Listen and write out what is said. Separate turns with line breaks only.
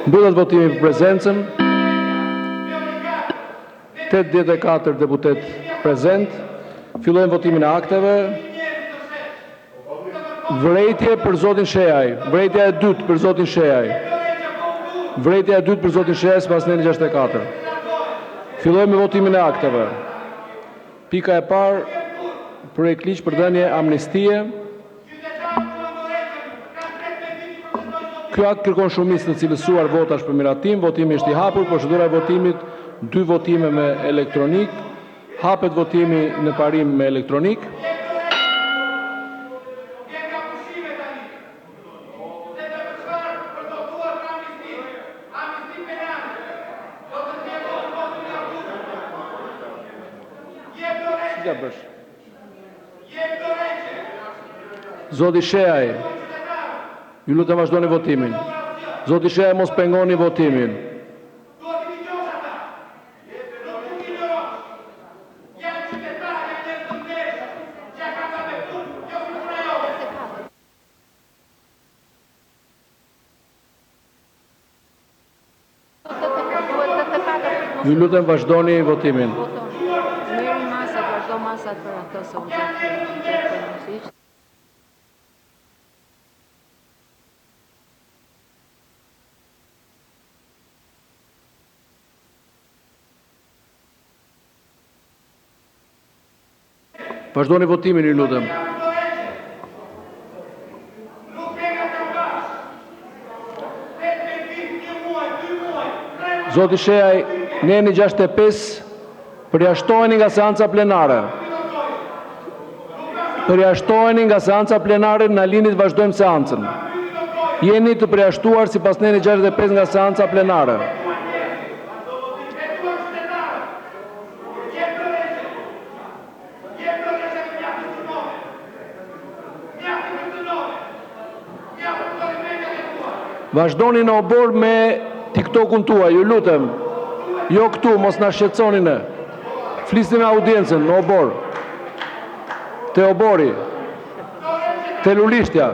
Mbyllet votimi për prezencën. 84 deputet prezent. Fillojmë votimin e akteve. Vërejtje për zotin Shejaj. Vërejtja e dytë për zotin Shejaj. Vërejtja e dytë për zotin Shejaj sipas neni 64. Fillojmë me votimin e akteve. Pika e parë, projekt ligj për dhënie amnistie. Ky akt kërkon shumicë të cilësuar votash për miratim. Votimi është i hapur, procedura e votimit 2 votime me elektronik. Hapet votimi në parim me elektronik. Zoti Shejaj, ju lutem vazhdoni votimin. Zoti Shejaj, mos pengoni votimin. Ju lutem vazhdoni votimin.
Merri masat, vazhdo masat për ato se u gjatë.
Vazhdoni votimin, ju lutem. Zoti Shejaj, neni 65, përjashtoheni nga seanca plenare. Përjashtoheni nga seanca plenare, në linit vazhdojmë seancën. Jeni të përjashtuar sipas neni 65 nga seanca plenare. Vazhdoni në obor me TikTok-un tuaj, ju lutem. Jo këtu, mos na shqetësoni ne. Flisni me audiencën në obor. Te obori. Te Lulishtja.